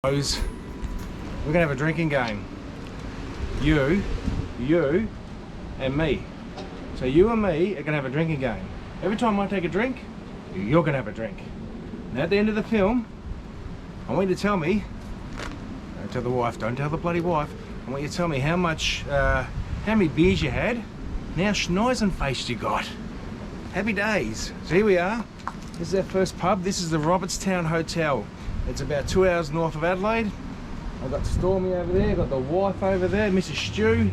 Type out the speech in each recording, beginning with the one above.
We're gonna have a drinking game. You and me. So you and me are gonna have a drinking game. Every time I take a drink, you're gonna have a drink. And at the end of the film, I want you to tell me, don't tell the wife, don't tell the bloody wife, I want you to tell me how many beers you had, and how schneisen-faced you got. Happy days. So here we are. This is our first pub. This is the Robertstown Hotel. It's about 2 hours north of Adelaide. I've got Stormy over there, got the wife over there, Mrs. Stew,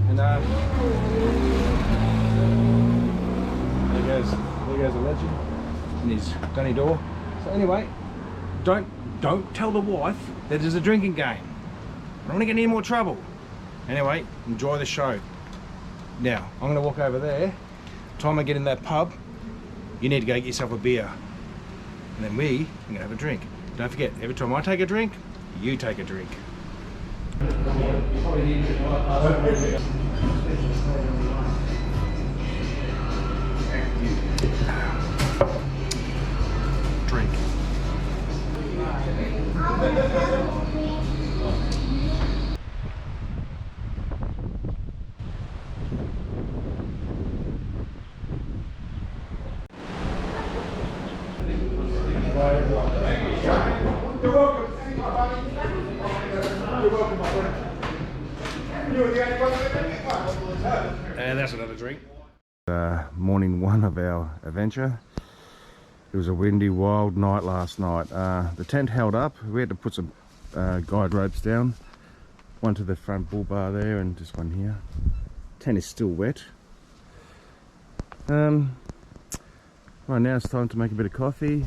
and there goes a legend in his dunny door. So anyway, don't tell the wife that there's a drinking game. I don't want to get in any more trouble. Anyway, enjoy the show. Now, I'm going to walk over there. Time I get in that pub, you need to go get yourself a beer. And then we're going to have a drink. Don't forget, every time I take a drink, you take a drink. Drink. You're welcome. You're welcome, my friend. And that's another drink. Morning one of our adventure. It was a windy, wild night last night. The tent held up. We had to put some guide ropes down. One to the front bull bar there and just one here. Tent is still wet. Right now it's time to make a bit of coffee.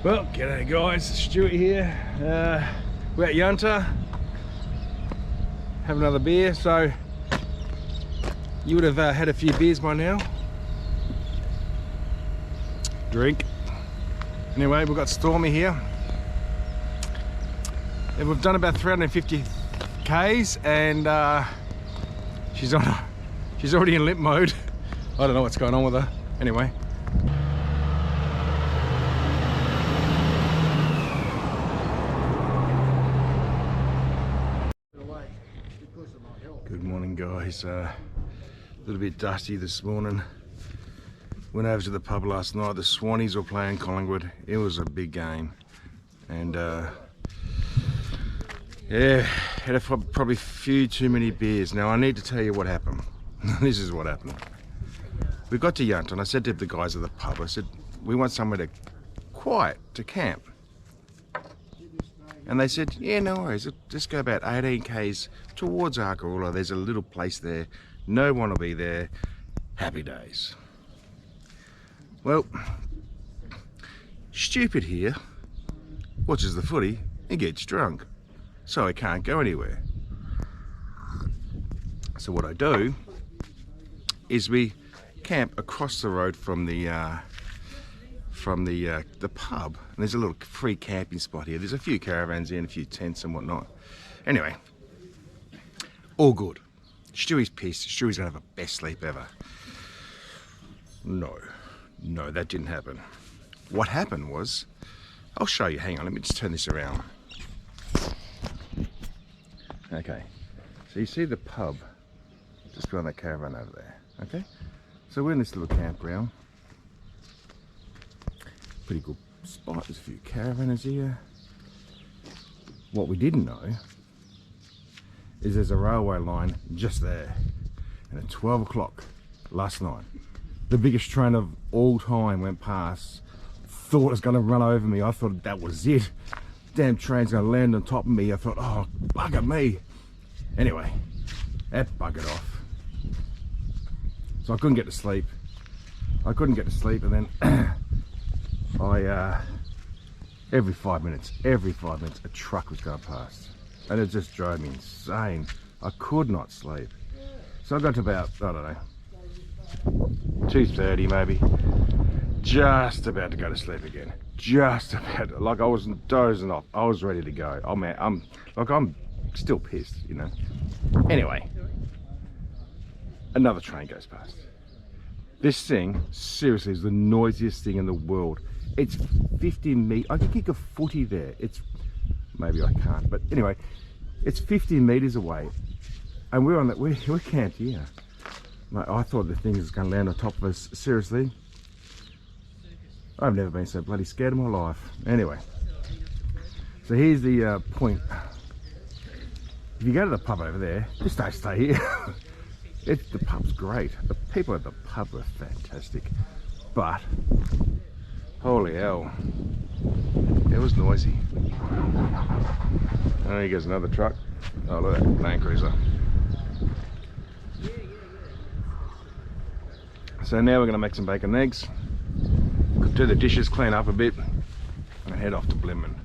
Well, g'day guys, Stuart here. We're at Yunta, have another beer. So you would have had a few beers by now. Drink. Anyway, we've got Stormy here. And we've done about 350 Ks and she's already in limp mode. I don't know what's going on with her. Anyway. Good morning, guys. A little bit dusty this morning. Went over to the pub last night. The Swannies were playing Collingwood. It was a big game. And yeah, had probably a few too many beers. Now I need to tell you what happened. This is what happened. We got to Yunta and I said to the guys at the pub, I said, we want somewhere quiet to camp. And they said, yeah, no worries, just go about 18 k's towards Arkaroola. There's a little place there. No one will be there. Happy days. Well, stupid here watches the footy and gets drunk, so I can't go anywhere. So what I do is we camp across the road from the pub, and there's a little free camping spot here. There's a few caravans in, a few tents and whatnot. Anyway, all good. Stewie's pissed. Stewie's gonna have a best sleep ever. No, that didn't happen. What happened was, I'll show you, hang on, let me just turn this around. Okay, so you see the pub just behind that caravan over there, okay? So we're in this little campground. Pretty good spot, there's a few caravanners here. What we didn't know is there's a railway line just there. And at 12 o'clock last night, the biggest train of all time went past. Thought it was going to run over me. I thought that was it. Damn train's going to land on top of me. I thought, oh, bugger me. Anyway, that buggered off. So I couldn't get to sleep. And then every five minutes, a truck was going past. And it just drove me insane. I could not sleep. So I got to about, I don't know, 2:30 maybe. Just about to go to sleep again. Just about, like I wasn't dozing off. I was ready to go. Oh man, I'm still pissed, you know. Anyway, another train goes past. This thing, seriously, is the noisiest thing in the world. It's 50 meters. I could kick a footy there. It's, maybe I can't, but anyway, it's 50 meters away. And we're on that, we're camped here. Mate, I thought the thing was going to land on top of us. Seriously, I've never been so bloody scared in my life. Anyway, so here's the point. If you go to the pub over there, just don't stay here. The pub's great. The people at the pub are fantastic. But, holy hell, it was noisy. Oh, here goes another truck. Oh, look at that Land Cruiser. So now we're going to make some bacon and eggs, do the dishes, clean up a bit, and head off to Blinman.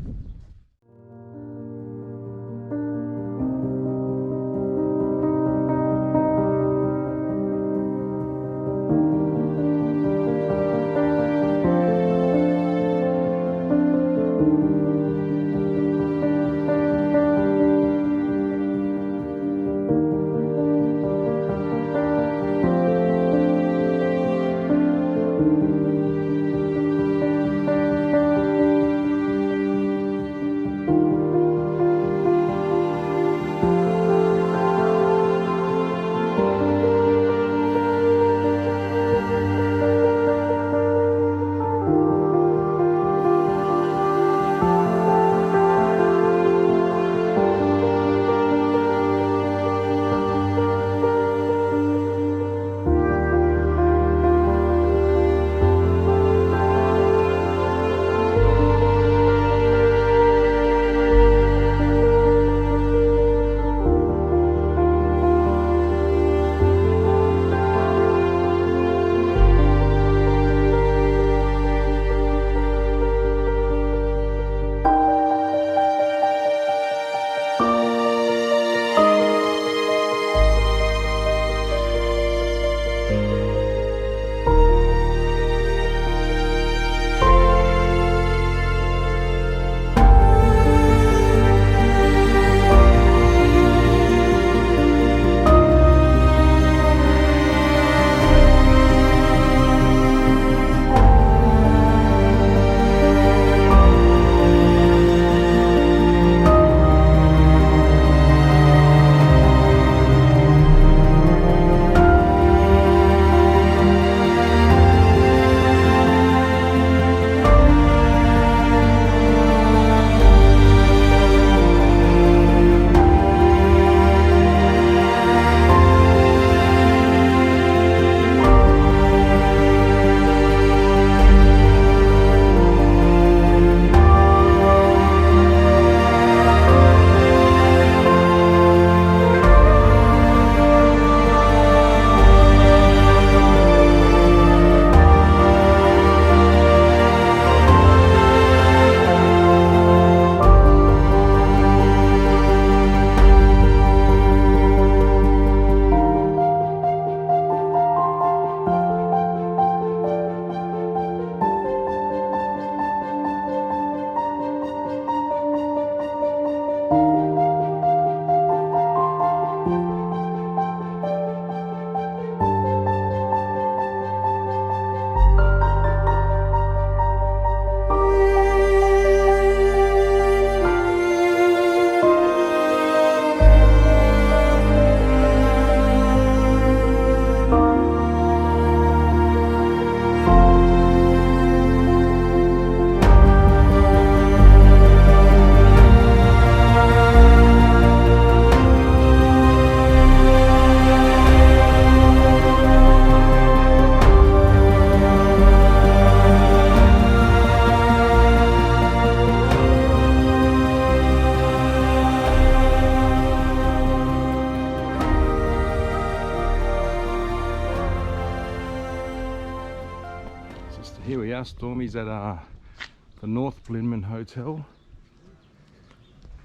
Stormy's at the North Blinman Hotel.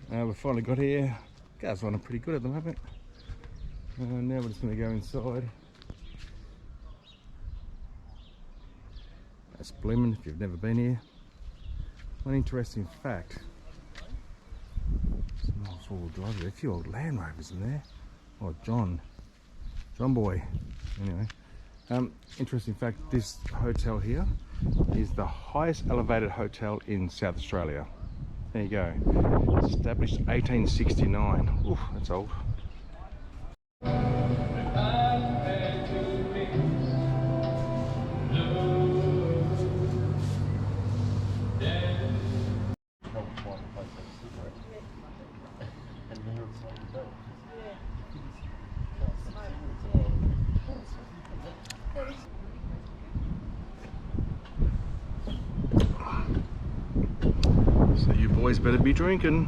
We finally got here. Car's running pretty good at the moment. Now we're just going to go inside. That's Blinman if you've never been here. One interesting fact. Some old four-wheel drive there. A few old Land Rovers in there. Oh, John Boy. Anyway. Interesting fact, this hotel here is the highest elevated hotel in South Australia. There you go. Established 1869. Oof, that's old. So you boys better be drinking.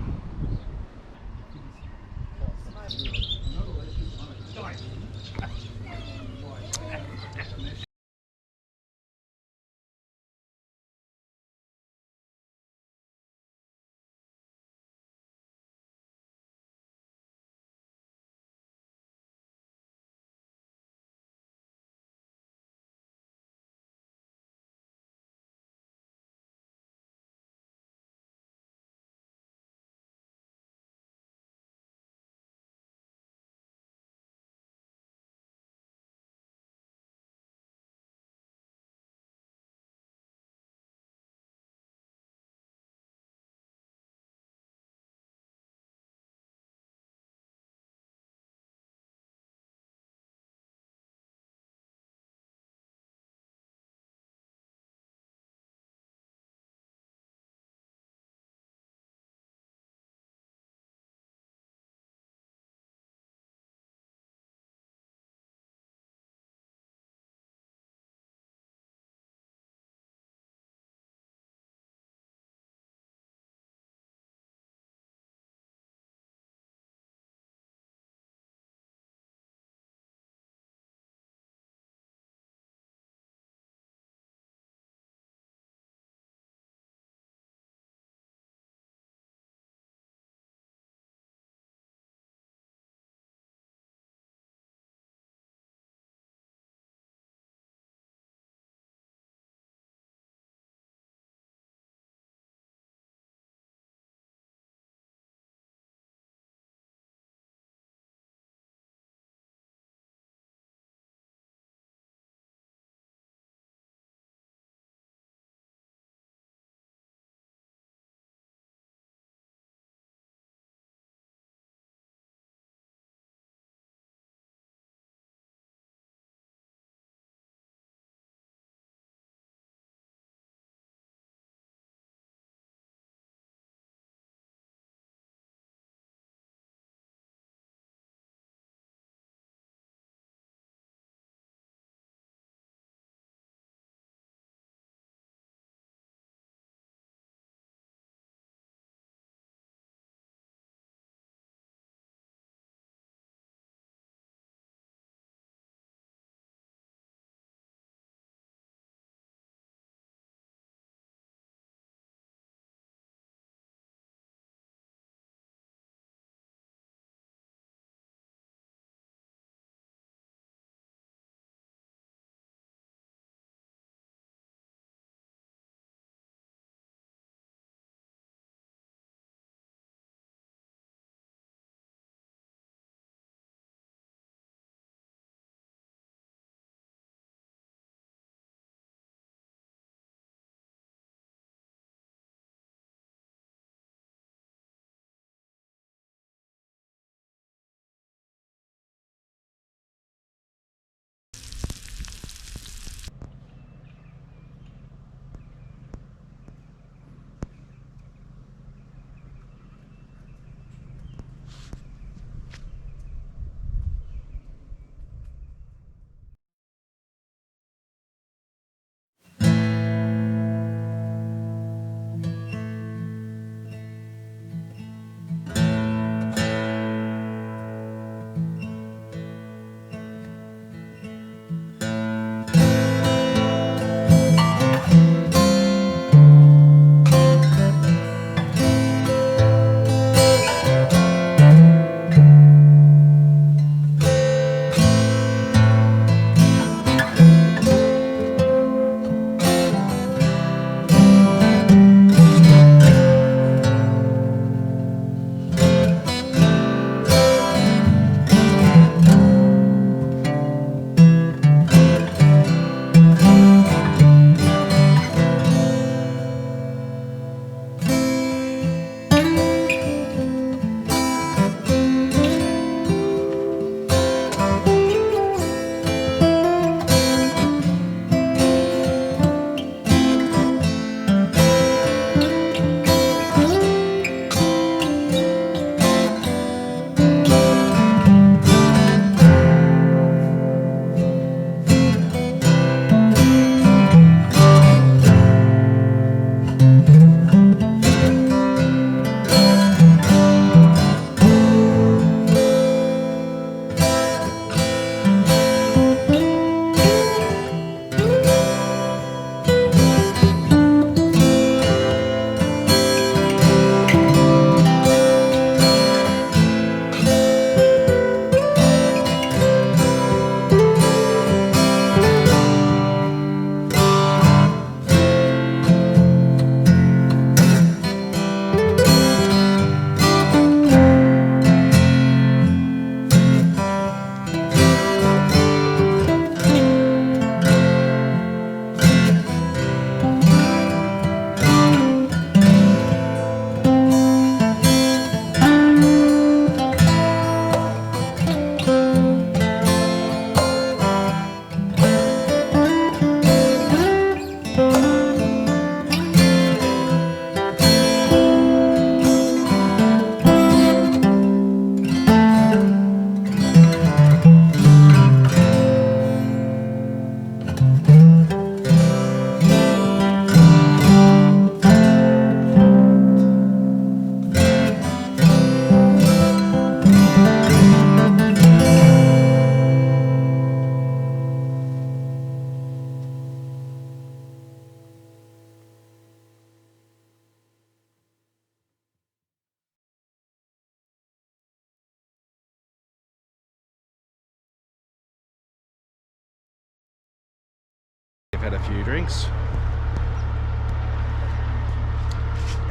I've had a few drinks.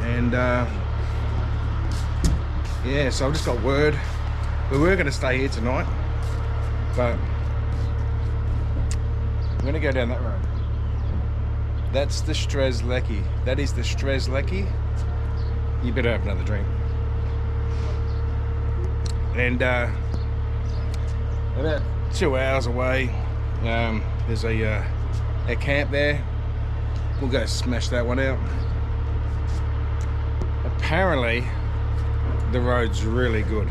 And yeah, so I've just got word. We were going to stay here tonight, but we're going to go down that road. That's the Strzelecki. That is the Strzelecki. You better have another drink. And about 2 hours away, there's a camp there. We'll go smash that one out. Apparently, the road's really good.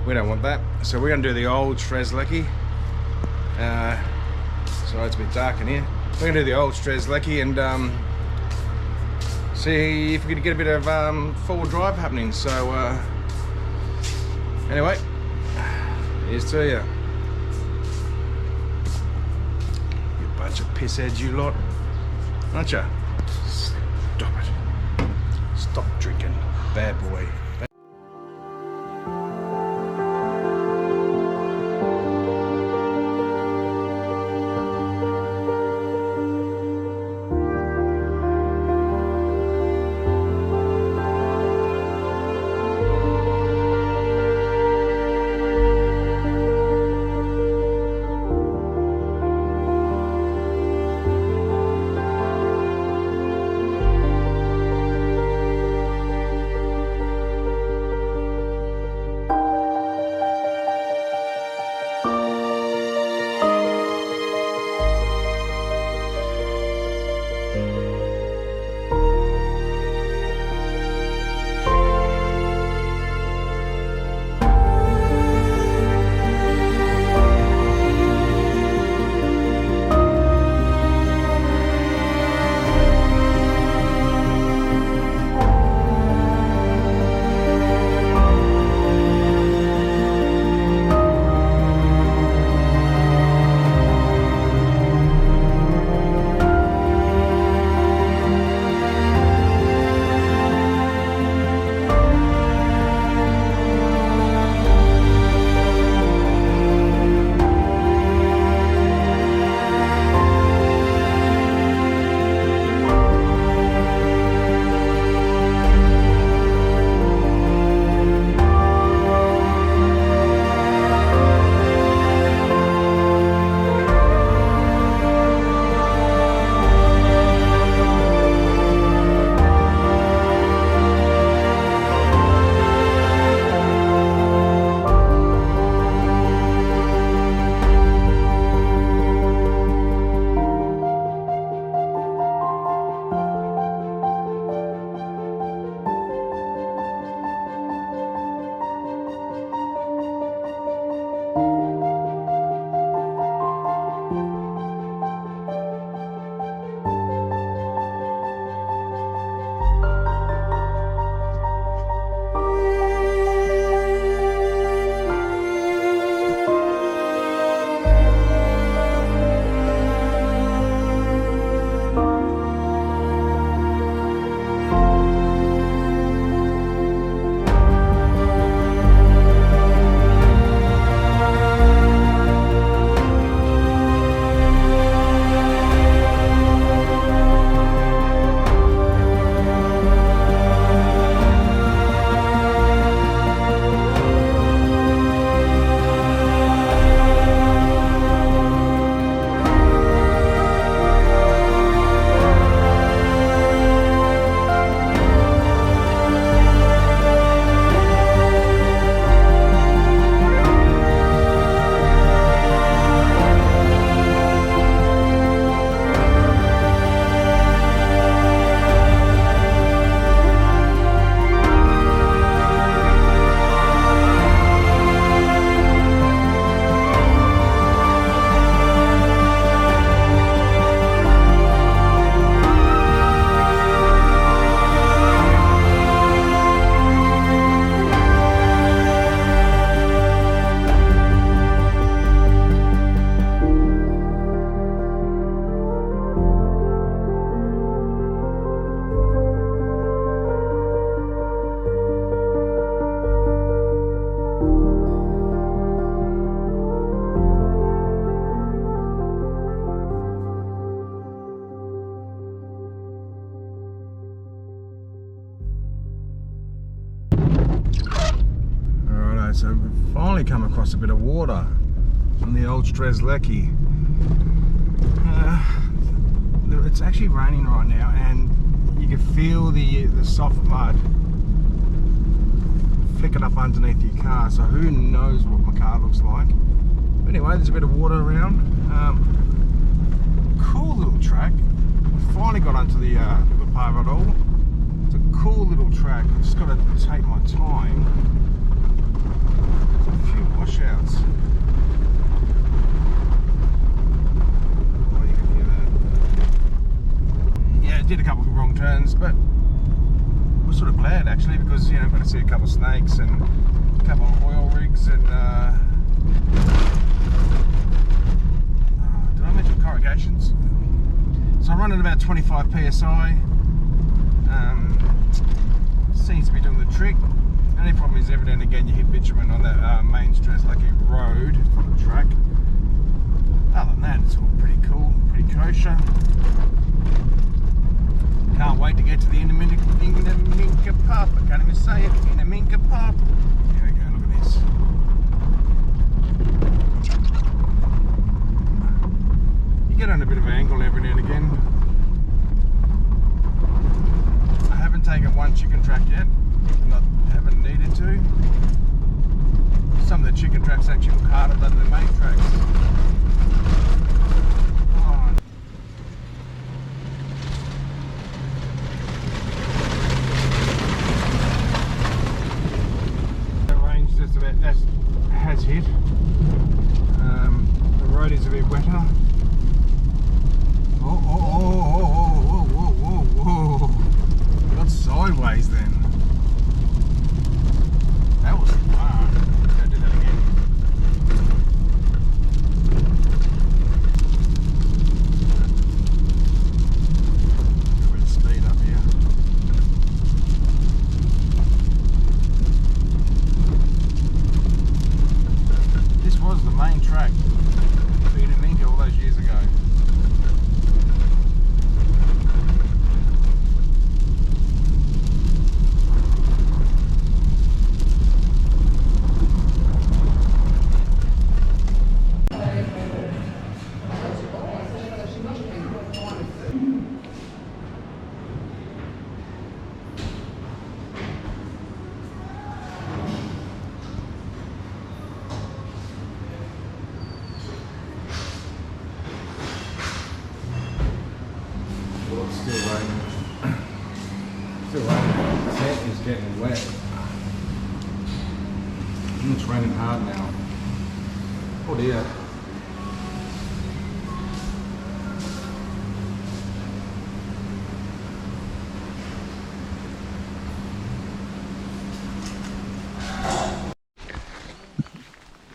We don't want that, so we're gonna do the old Strzelecki. So it's a bit dark in here. We're gonna do the old Strzelecki and see if we can get a bit of forward drive happening. So anyway, here's to you. You bunch of pissheads, you lot, aren't ya? Stop it. Stop drinking, bad boy. guys, so we've finally come across a bit of water on the old Strzelecki. It's actually raining right now, and you can feel the soft mud flicking up underneath your car, so who knows what my car looks like. But anyway, there's a bit of water around. Cool little track. We finally got onto the part of it all. It's a cool little track. I've just got to take my time. There's a few washouts. Oh, you can hear that. Yeah, it did a couple of wrong turns, but we're sort of glad actually, because you know, I've got to see a couple of snakes and a couple of oil rigs and did I mention corrugations? So I'm running about 25 psi. Seems to be doing the trick. The only problem is every now and again you hit bitumen on that main Strzelecki road from the track. Other than that, it's all pretty cool, pretty kosher. Can't wait to get to the Innamincka pub. I can't even say it. Innamincka pub. Here we go, look at this. You get on a bit of an angle every now and again. I haven't taken one chicken track yet. Haven't needed to. Some of the chicken tracks actually look harder than the main tracks. Oh. The range just about has hit. The road is a bit wetter. Whoa. Got sideways then. That was fun. Let's go do that again. A bit of speed up here. This was the main track for Innamincka all those years ago. Still raining. Still raining. The set is getting wet. And it's raining hard now. Oh dear.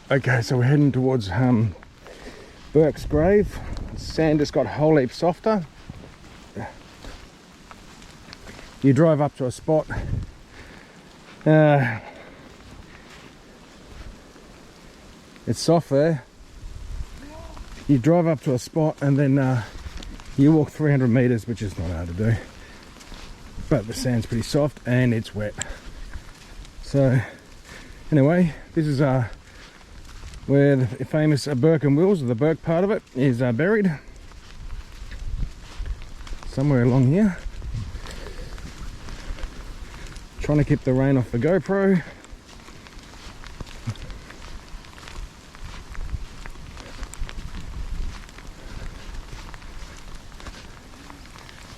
Okay, so we're heading towards Burke's grave. The sand just got a whole heap softer. You drive up to a spot, it's soft there. You drive up to a spot and then you walk 300 meters, which is not hard to do, but the sand's pretty soft and it's wet. So anyway, this is where the famous Burke and Wills, the Burke part of it, is buried. Somewhere along here. Trying to keep the rain off the GoPro.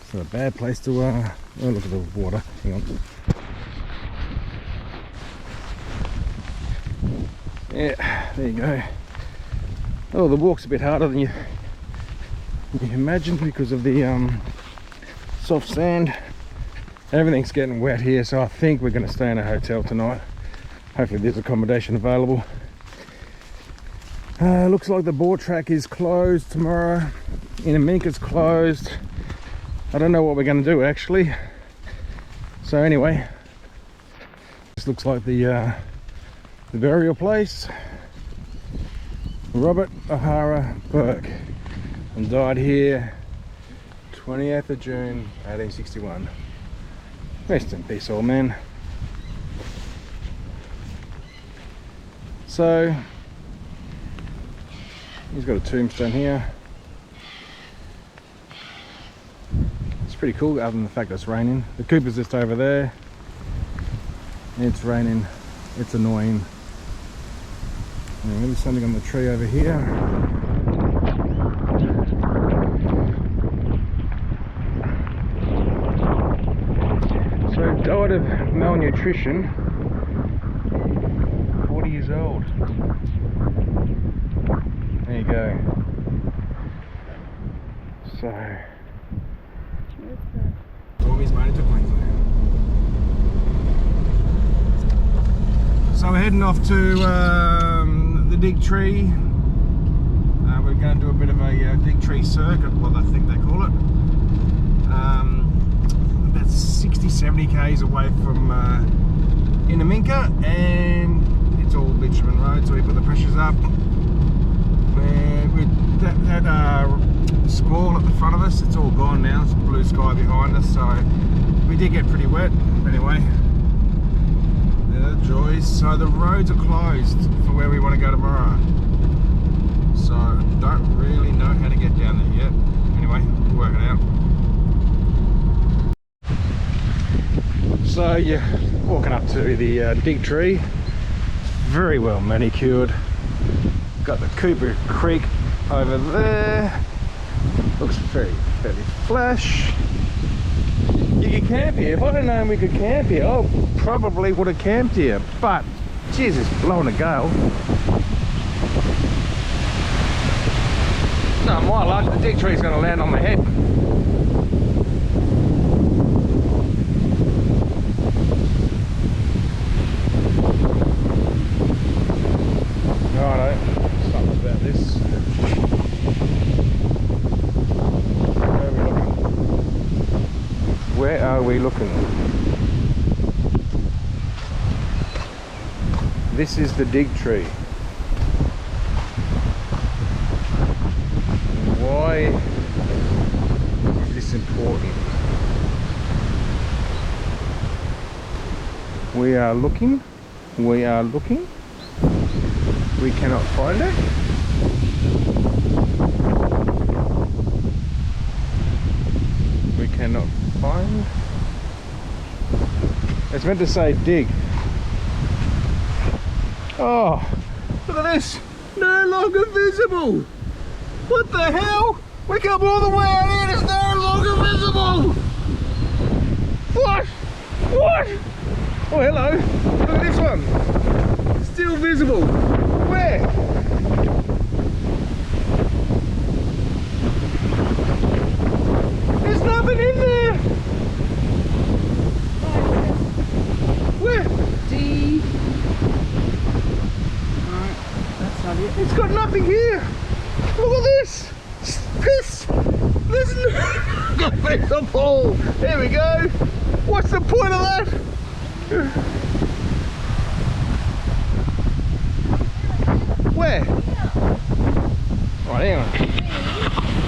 It's not a bad place to oh, look at the water. Hang on. Yeah, there you go. Oh, the walk's a bit harder than you imagined because of the soft sand. Everything's getting wet here, so I think we're going to stay in a hotel tonight. Hopefully there's accommodation available. Looks like the board track is closed tomorrow. Innamincka's closed. I don't know what we're going to do actually. So anyway, this looks like the burial place. Robert O'Hara Burke, and died here 28th of June 1861. Rest in peace, old man. So he's got a tombstone here. It's pretty cool other than the fact that it's raining. The Cooper's just over there. It's raining. It's annoying. And there's something on the tree over here. So died of malnutrition. 40 years old. There you go. So Stormy's made it to Queensland. So we're heading off to the dig tree. We're going to do a bit of a dig tree circuit, what I think they call it. About 60-70 k's away from Innamincka, and it's all bitumen road, so we put the pressures up. That squall at the front of us, it's all gone now. It's blue sky behind us, so we did get pretty wet. Anyway, the joys. So the roads are closed for where we want to go tomorrow. So don't really know how to get down there yet. Anyway, we'll work it out. So you're walking up to the dig tree. Very well manicured. Got the Cooper Creek over there. Looks fairly flash. You can camp here. If I'd have known we could camp here, I probably would have camped here. But, jeez, it's blowing a gale. No, my luck, the dig tree's going to land on my head. Righto, something about this. Where are we looking? This is the dig tree. Why is this important? We are looking. We cannot find it. We cannot find. It's meant to say dig. Oh, look at this. No longer visible. What the hell? We come all the way out here and it's no longer visible. What? What? Oh, hello. Look at this one. Still visible. Where? There's nothing in there. Where? D. Alright, that's not it. It's got nothing here. Look at this. Piss. There's nothing visible. There we go. What's the point of that? Where? Right, hang on.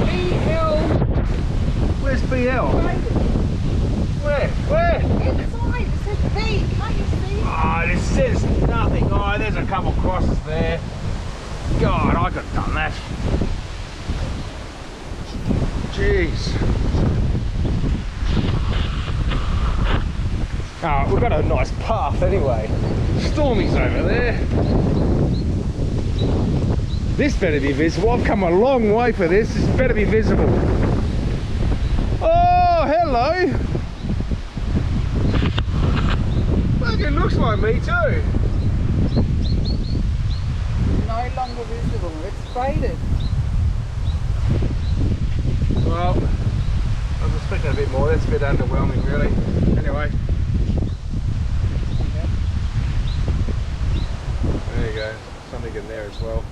BL. Where's BL? Where? Where? Inside, it says B. Can't you see? Oh, this says nothing. Oh, there's a couple crosses there. God, I could have done that. Jeez. Oh, we've got a nice path anyway. Stormy's over there. This better be visible. I've come a long way for this. This better be visible. Oh, hello. Look, it looks like me too. No longer visible. It's faded. Well, I was expecting a bit more. That's a bit underwhelming, really. Anyway. There you go. Something in there as well.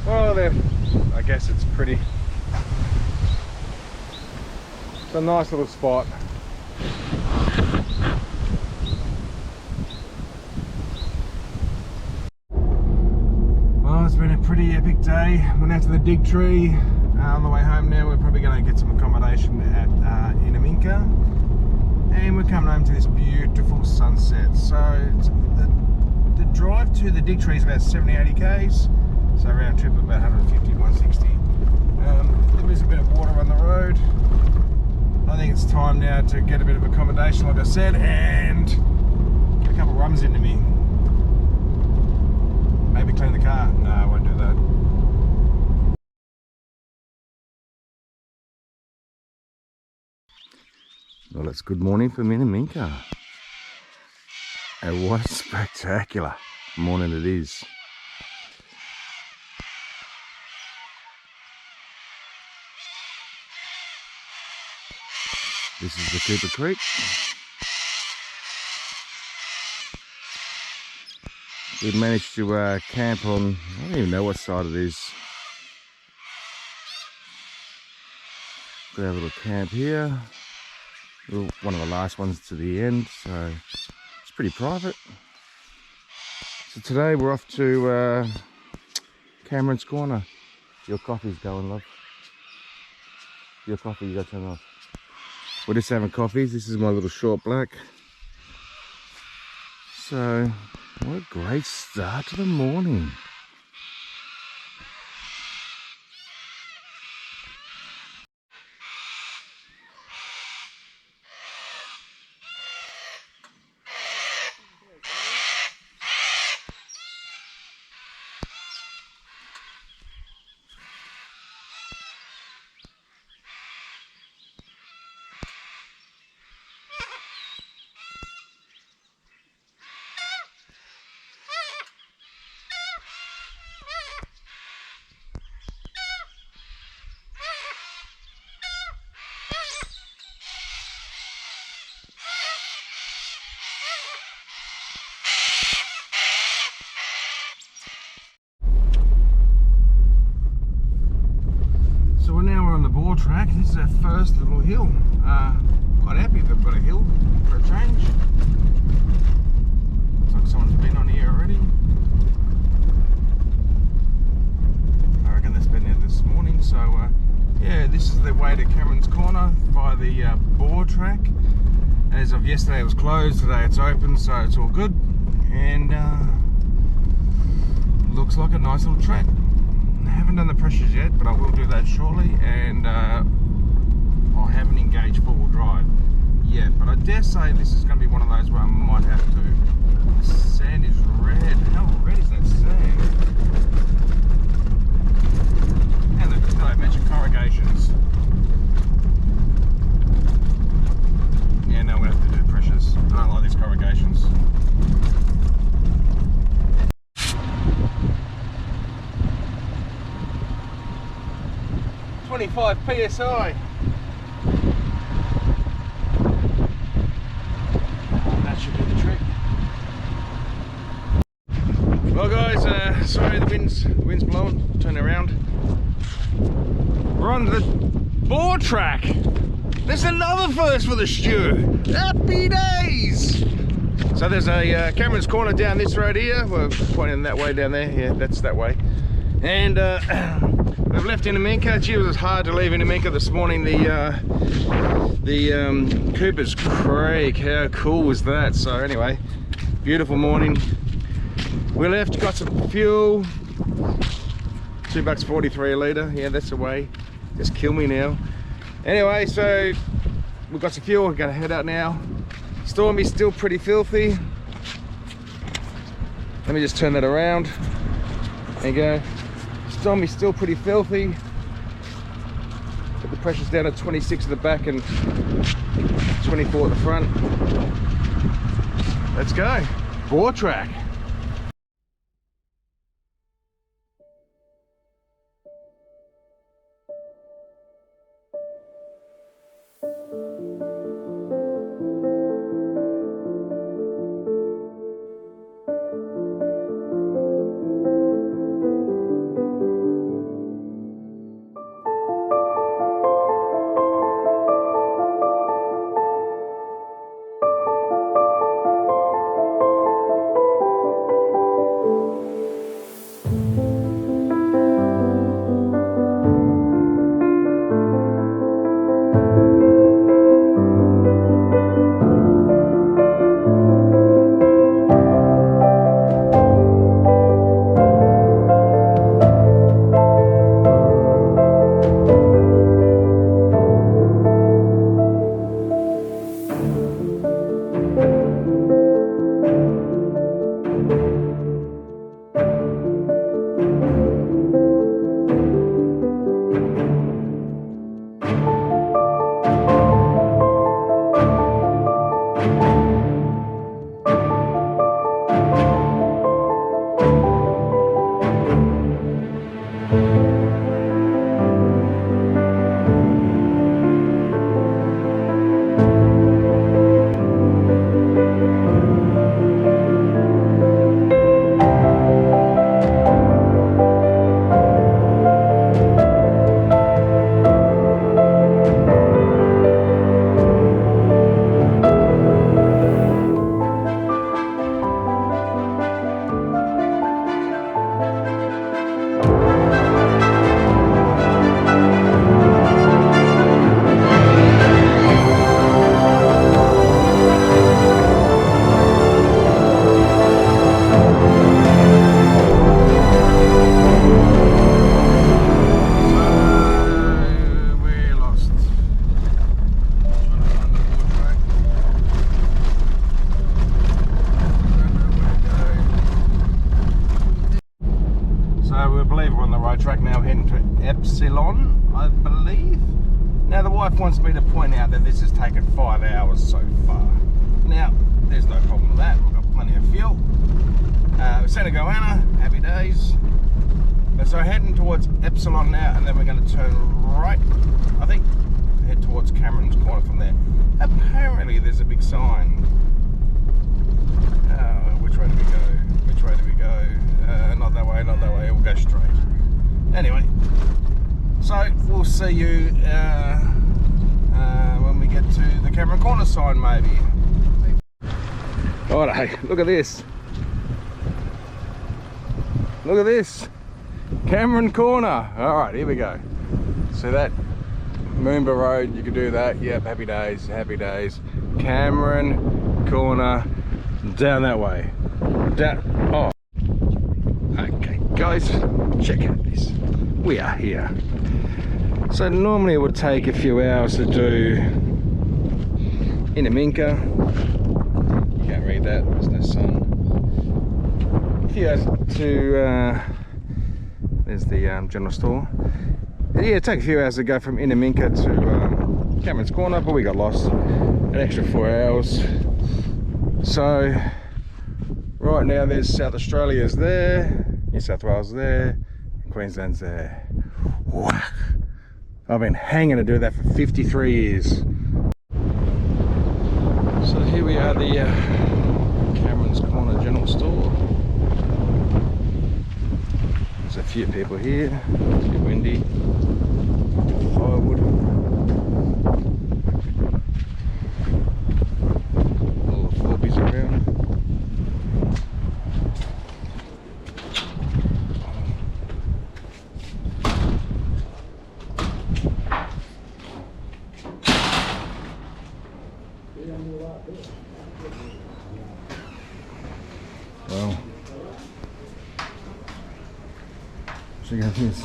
Well, there. I guess it's pretty. It's a nice little spot. Well, it's been a pretty epic day. Went out to the dig tree. On the way home now, we're probably going to get some accommodation at Innamincka, and we're coming home to this beautiful sunset. So the drive to the dig tree is about 70-80 k's, so round trip about 150-160. There is a bit of water on the road. I think it's time now to get a bit of accommodation, like I said, and get a couple of rums into me. Maybe clean the car. No, I won't do that. Well, it's good morning from Innamincka. And what a spectacular morning it is. This is the Cooper Creek. We've managed to camp on, I don't even know what side it is. Got our little camp here. One of the last ones to the end, so it's pretty private. So today we're off to Cameron's Corner. Your coffee's going, love. Your coffee, you got to turn off. We're just having coffees. This is my little short black. So, what a great start to the morning. Track. This is our first little hill. Quite happy that I've got a hill for a change. Looks like someone's been on here already. I reckon they've been here this morning. So yeah, this is the way to Cameron's Corner via the boar track. As of yesterday it was closed, today it's open, so it's all good. And looks like a nice little track. I haven't done the pressures yet, but I will do that shortly, and I haven't engaged four-wheel drive yet, but I dare say this is going to be one of those where I might have to. The sand is red. How red is that sand? And I mentioned corrugations. Yeah, no, we have to do pressures. I don't like these corrugations. 25 psi. That should do the trick. Well, guys, sorry the wind's blowing. Turn around. We're on the boar track. There's another first for the stew. Happy days. So there's a Cameron's Corner down this road here. We're pointing that way down there. Yeah, that's that way. And we've left Innamincka. Gee, it was hard to leave Innamincka this morning. The Cooper's Creek, how cool was that? So anyway, beautiful morning. We left, got some fuel. $2.43 a litre. Yeah, that's the way. Just kill me now. Anyway, so we've got some fuel. We're gonna head out now. Stormy's still pretty filthy. Let me just turn that around. There you go. Stormy's still pretty filthy. Put the pressures down at 26 at the back and 24 at the front. Let's go. Boar track. wants me to point out that this has taken 5 hours so far. Now, there's no problem with that. We've got plenty of fuel. Santa Goanna, happy days. So heading towards Epsilon now, and then we're going to turn right, I think, head towards Cameron's Corner from there. Apparently there's a big sign. Which way do we go? Which way do we go? Not that way, not that way, we'll go straight. Anyway, so we'll see you when we get to the Cameron Corner sign maybe. Alright, hey, look at this. Look at this. Cameron Corner. Alright, here we go. See that? Moomba Road, you can do that. Yep, happy days, happy days. Cameron Corner, down that way. Down, oh. Okay, guys, check out this. We are here. So normally it would take a few hours to do Innamincka. You can't read that, there's no sun. A few hours to, there's the general store. Yeah, it takes a few hours to go from Innamincka to Cameron's Corner, but we got lost an extra 4 hours. So right now there's South Australia's there, New South Wales there, Queensland's there. Whack. I've been hanging to do that for 53 years. So here we are, the Cameron's Corner general store. There's a few people here, it's a bit windy. Firewood. All the Forbies around. Well, check out this.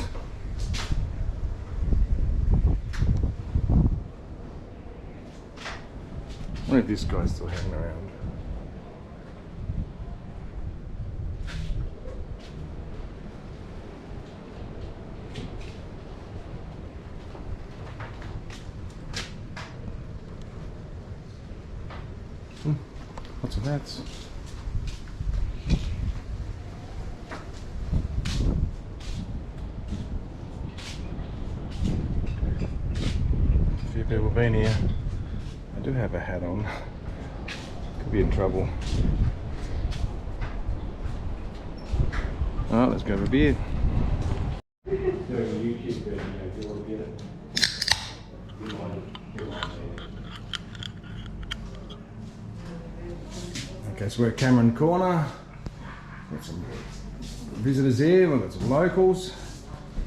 I wonder if this guy's still hanging around. Lots of rats. A few people been here. I do have a hat on. Could be in trouble. Alright, let's go have a beer. Okay, so we're at Cameron Corner. Got some visitors here, we've got some locals.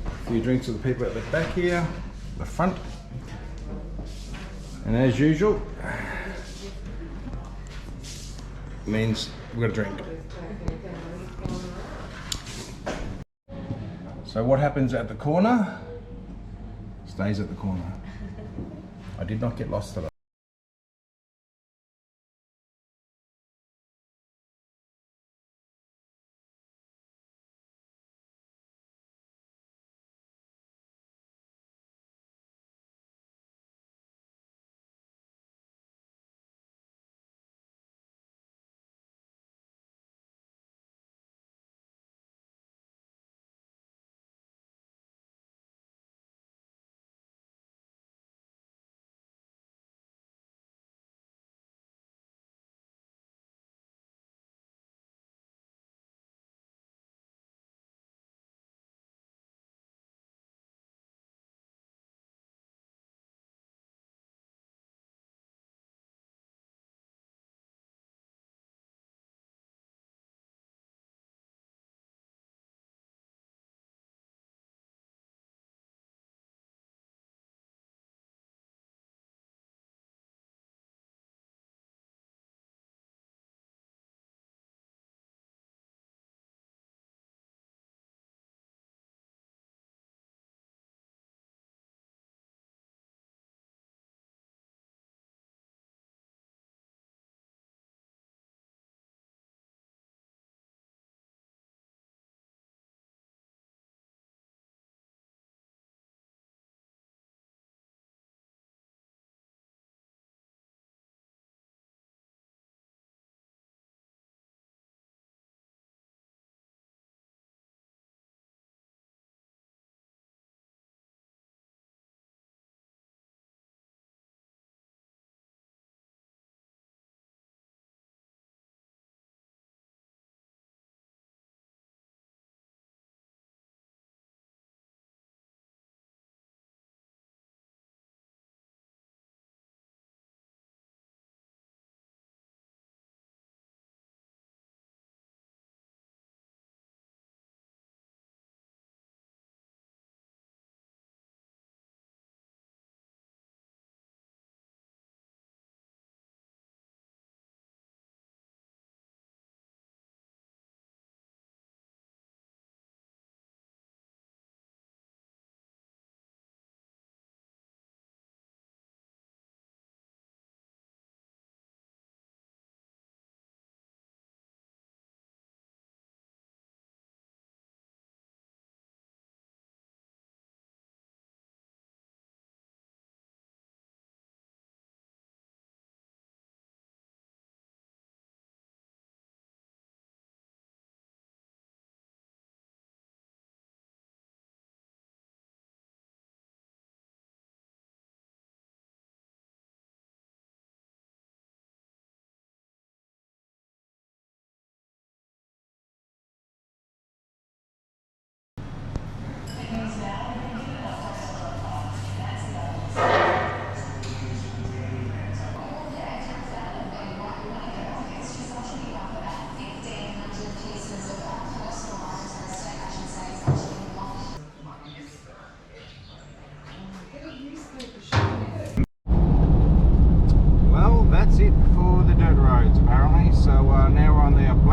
A few drinks with the people at the back here, the front. And as usual, means we've got a drink. So what happens at the corner, stays at the corner. I did not get lost today.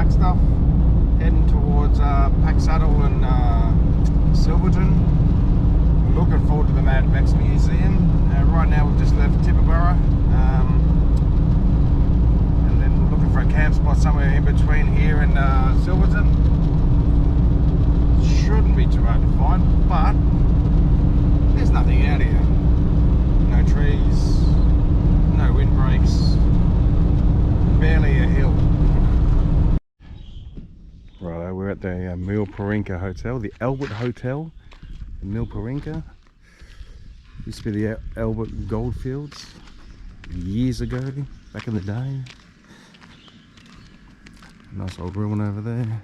park stuff, heading towards Packsaddle and Silverton. Looking forward to the Mad Max Museum. Right now we've just left Tibooburra, and then looking for a camp spot somewhere in between here and Silverton. Shouldn't be too hard to find, but there's nothing out here. No trees, no windbreaks, barely a hill. Right, we're at the Milparinka Hotel, the Albert Hotel in Milparinka. Used to be the Albert Goldfields years ago, back in the day. Nice old ruin over there.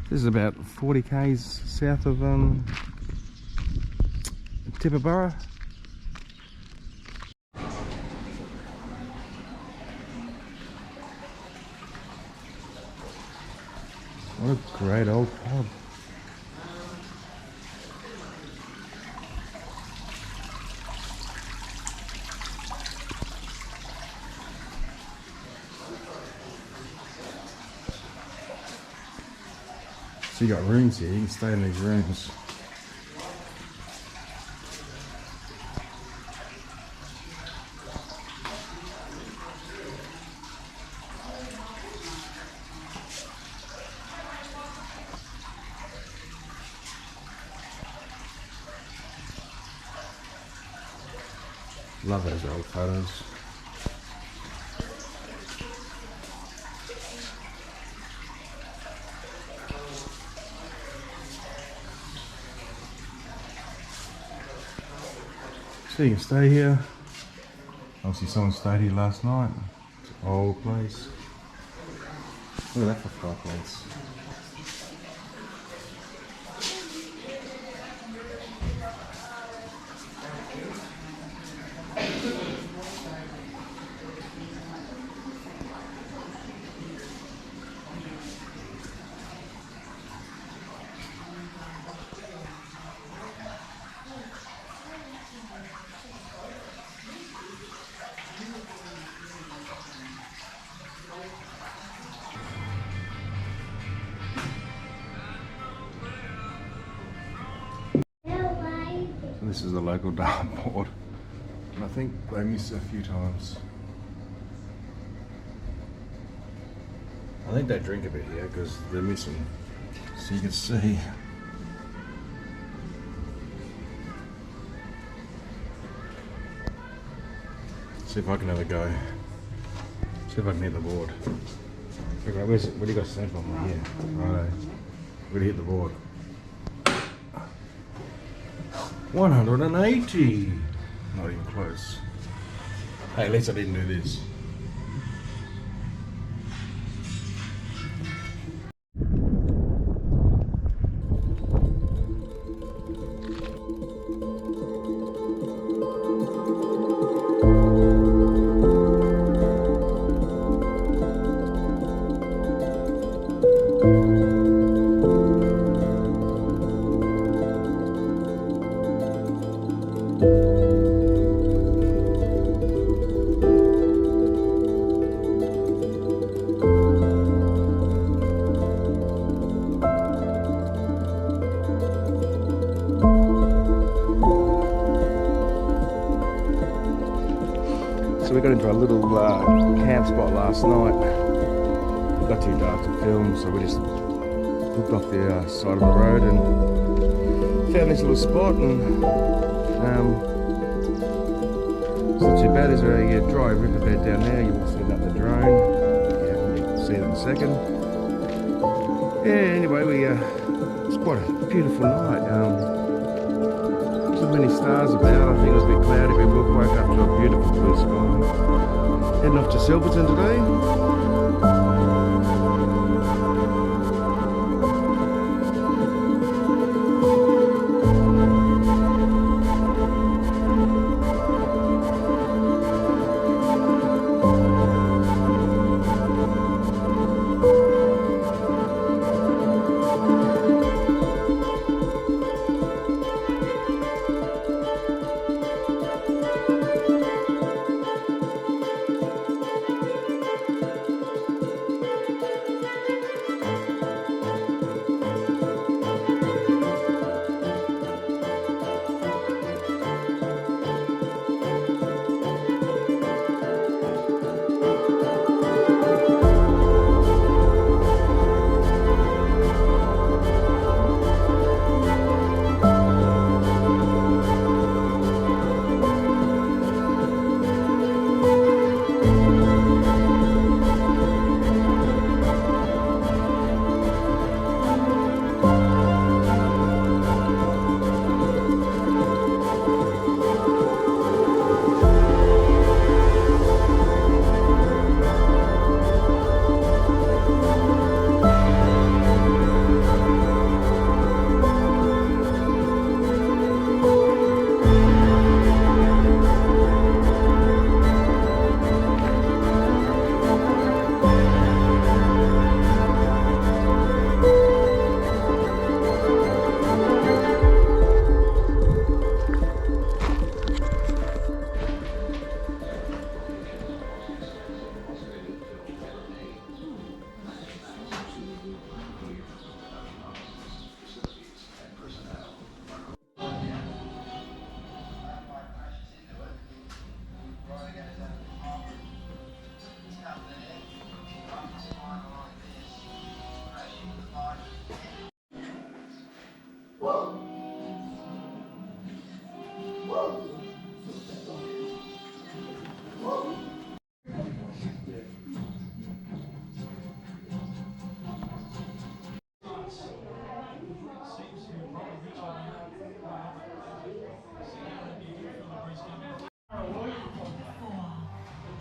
This is about 40 k's south of Tibooburra. What a great old pub. So you got rooms here, you can stay in these rooms. Love those old photos. So you can stay here. Obviously someone stayed here last night. It's an old place. Look at that for fireplace. This is the local dartboard, and I think they missed it a few times. I think they drink a bit here because they're missing, so you can see. See if I can have a go. See if I can hit the board. Okay, where do you got stand from? Here. Righto. We're gonna hit the board. 180. Not even close. Hey, at least I didn't do this. So we got into a little camp spot last night. It got too dark to film, so we just looked off the side of the road and found this little spot. And it's not too bad. There's a dry riverbed down there. You will see that the drone. Yeah, you'll see it in a second. Yeah. Anyway, it's quite a beautiful night. Not many stars about. I think it was a bit cloudy. We woke up to a beautiful blue sky. Heading off to Silverton today.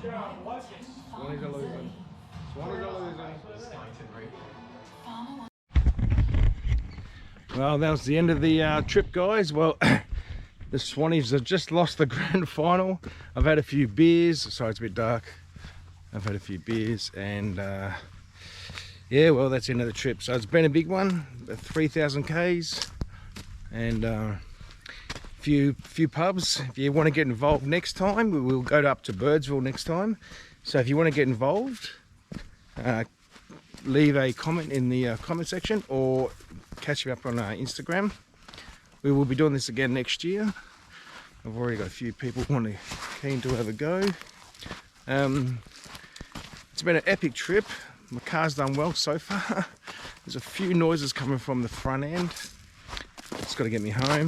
Swannies are losing. Swannies are losing. Well, that was the end of the trip, guys. Well, the Swannies have just lost the grand final. I've had a few beers. Sorry, it's a bit dark. I've had a few beers and yeah, well, that's the end of the trip. So it's been a big one, 3,000 Ks and few pubs. If you want to get involved next time, we will go up to Birdsville next time. So if you want to get involved, leave a comment in the comment section or catch me up on Instagram. We will be doing this again next year. I've already got a few people keen to have a go. It's been an epic trip. My car's done well so far. There's a few noises coming from the front end. It's got to get me home.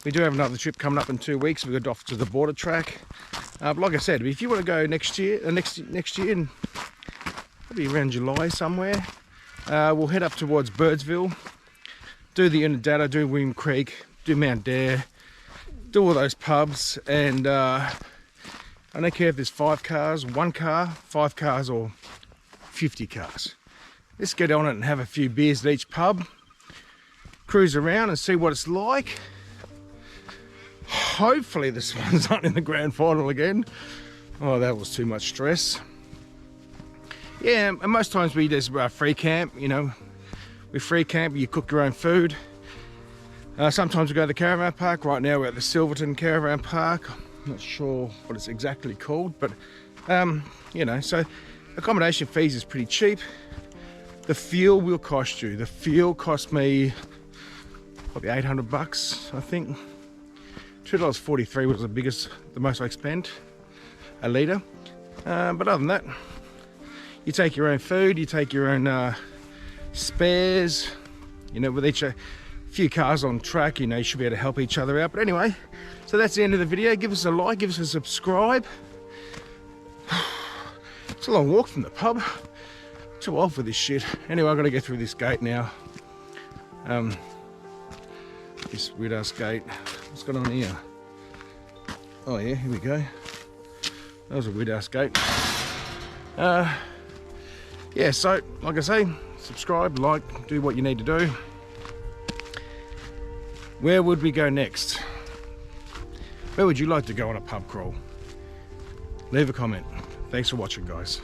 We do have another trip coming up in 2 weeks. We got off to the border track. But like I said, if you want to go next year, next year, and maybe around July somewhere, we'll head up towards Birdsville, do the Innamincka, do William Creek, do Mount Dare, do all those pubs, and I don't care if there's 5 cars, 1 car, 5 cars, or 50 cars. Let's get on it and have a few beers at each pub, cruise around and see what it's like. Hopefully this one's not in the grand final again. Oh, that was too much stress. Yeah, and most times we just free camp, you know. We free camp, you cook your own food. Sometimes we go to the caravan park. Right now we're at the Silverton caravan park. I'm not sure what it's exactly called, but you know, so accommodation fees is pretty cheap. The fuel will cost you. The fuel cost me probably 800 bucks, I think. $2.43 was the most I spent a litre. But other than that, you take your own food, you take your own spares, you know, with each a few cars on track, you know, you should be able to help each other out. But anyway, so that's the end of the video. Give us a like, give us a subscribe. It's a long walk from the pub. Too old for this shit. Anyway, I've got to get through this gate now. This weird ass gate. What's going on here? Oh yeah, here we go. That was a weird ass gate. Yeah, so like I say, subscribe, like, do what you need to do. Where would we go next? Where would you like to go on a pub crawl? Leave a comment. Thanks for watching, guys.